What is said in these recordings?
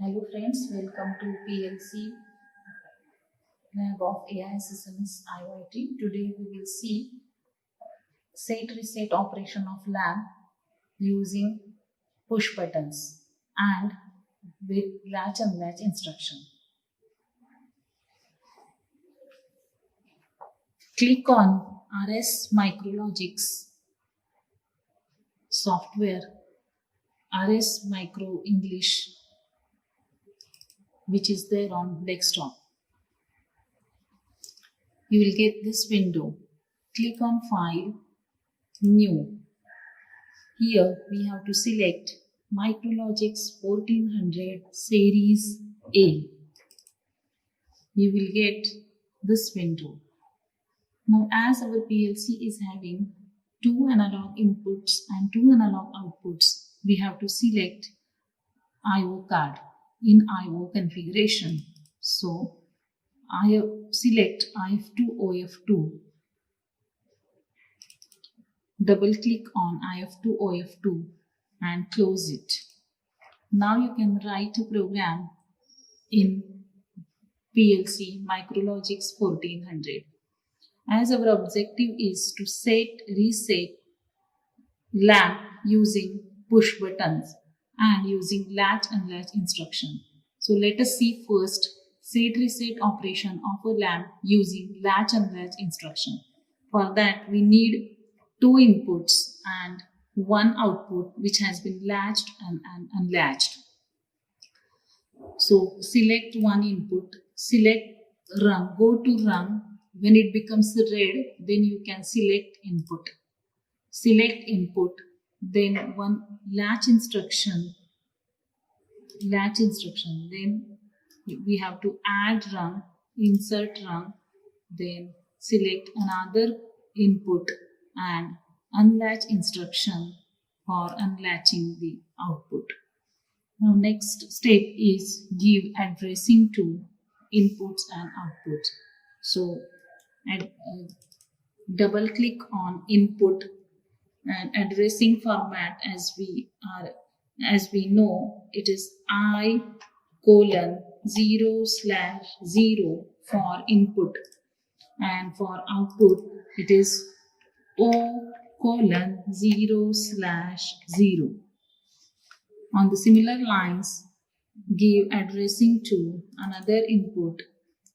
Hello friends, welcome to PLC lab of AI Systems IoT. Today we will see set reset operation of lamp using push buttons and with latch unlatch instruction. Click on RS Micrologics software, RS Micro English, which is there on desktop. You will get this window. Click on File, New. Here we have to select Micrologics 1400 Series A. You will get this window. Now, as our PLC is having 2 analog inputs and 2 analog outputs, we have to select I/O card in I/O configuration. So, I select IF2 OF2. Double click on IF2 OF2 and close it. Now you can write a program in PLC Micrologics 1400. As our objective is to reset lamp using push buttons and using latch unlatch instruction. So let us see first set reset operation of a lamp using latch unlatch instruction. For that we need 2 inputs and 1 output which has been latched and unlatched. So select 1 input, select run, go to run. When it becomes red, then you can select input. Select input, then 1 latch instruction, then we have to add run, insert run, then select another input and unlatch instruction for unlatching the output. Now next step is give addressing to inputs and outputs. So double click on input and addressing format as we know it is I:0/0 for input and for output it is O:0/0. On the similar lines, give addressing to another input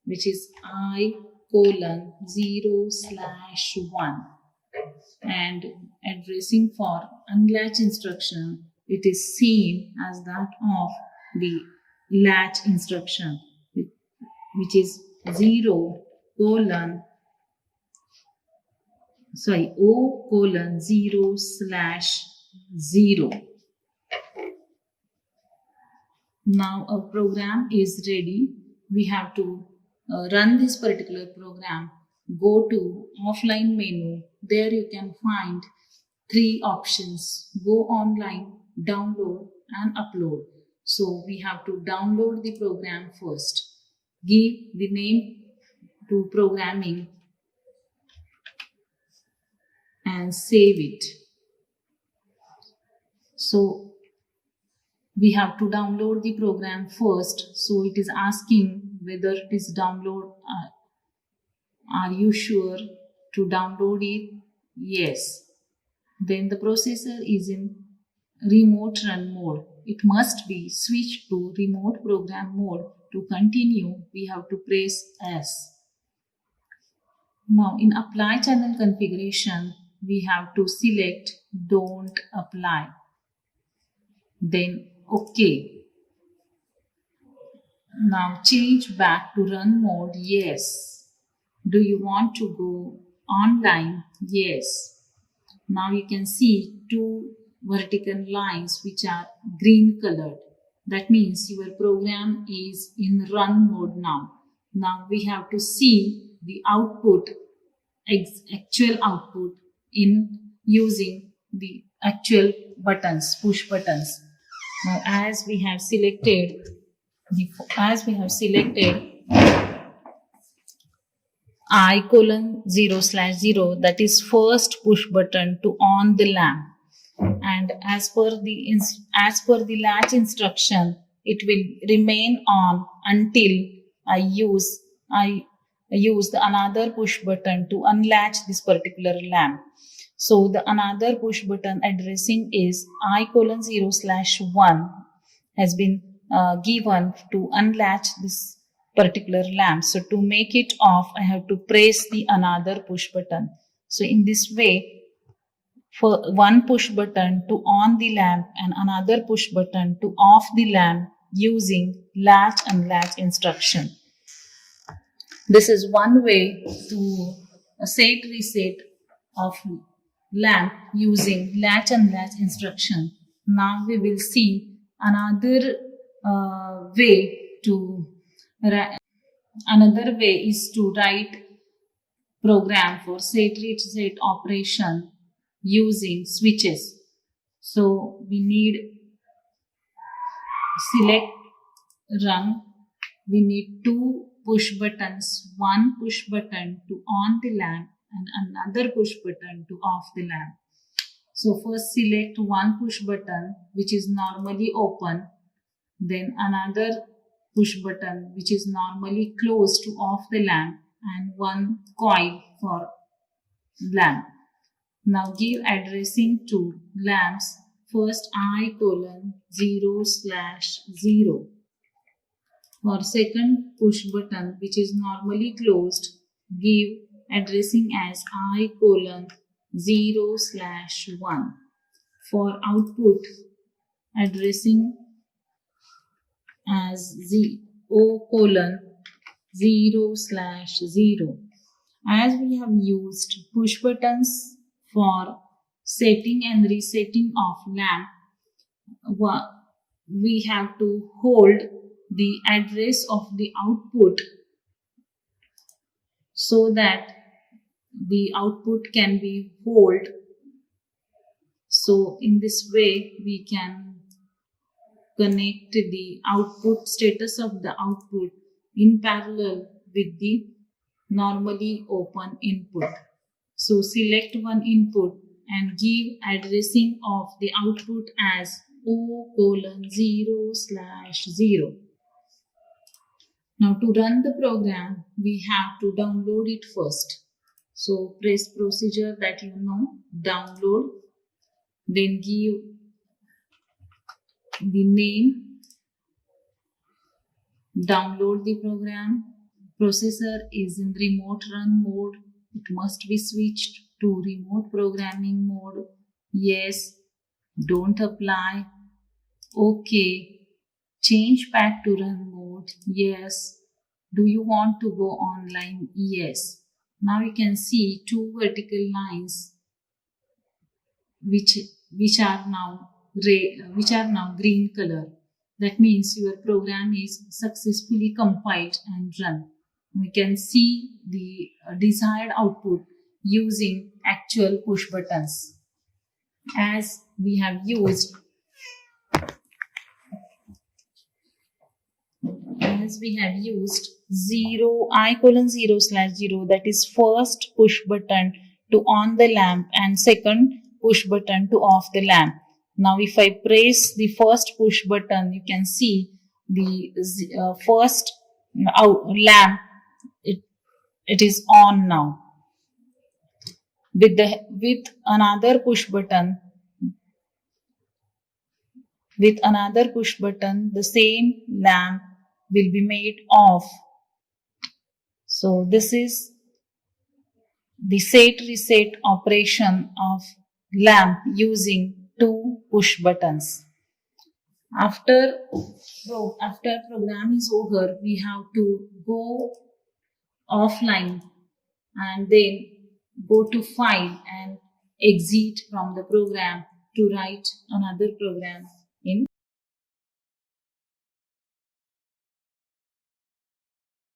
which is I:0/1 and addressing for unlatch instruction it is same as that of the latch instruction which is O:0/0. Now our program is ready. We have to run this particular program. Go to offline menu. There you can find 3 options: go online, download and upload. So we have to download the program first. Give the name to programming and save it. So we have to download the program first. So it is asking whether it is download. Are you sure to download it? Yes. Then the processor is in remote run mode. It must be switched to remote program mode. To continue, we have to press S. Now in apply channel configuration, we have to select don't apply. Then OK. Now change back to run mode. Yes. Do you want to go online? Yes. Now you can see 2 vertical lines which are green colored. That means your program is in run mode now. Now we have to see the output, actual output in using the actual buttons, push buttons. Now as we have selected I:0/0, that is first push button to on the lamp, and as per the latch instruction it will remain on until I use the another push button to unlatch this particular lamp. So the another push button addressing is I:0/1 has been given to unlatch this particular lamp. So to make it off, I have to press the another push button. So in this way, for one push button to on the lamp and another push button to off the lamp using latch unlatch instruction. This is one way to set reset of lamp using latch unlatch instruction. Now we will see another way to another way is to write program for set reset operation using switches. So we need select run. We need two push buttons, one push button to on the lamp and another push button to off the lamp. So first select one push button which is normally open, then another push button which is normally closed to off the lamp, and one coil for lamp. Now give addressing to lamps. First I:0/0. For second push button which is normally closed, give addressing as I:0/1. For output, addressing as O:0/0. As we have used push buttons for setting and resetting of lamp, we have to hold the address of the output so that the output can be held. So in this way we can connect the output status of the output in parallel with the normally open input. So select one input and give addressing of the output as O:0/0. Now to run the program, we have to download it first. So press procedure that you know, download, then give the name, download the program. Processor is in remote run mode. It must be switched to remote programming mode. Yes, don't apply. Okay. Change back to run mode. Yes. Do you want to go online? Yes. Now you can see two vertical lines which are now green color. That means your program is successfully compiled and run. We can see the desired output using actual push buttons. As we have used I:0/0, that is first push button to on the lamp and second push button to off the lamp. Now if I press the first push button, you can see the first lamp, it is on now. With another push button, the same lamp will be made off. So this is the set reset operation of lamp using two push buttons. After program is over, we have to go offline and then go to file and exit from the program to write another program.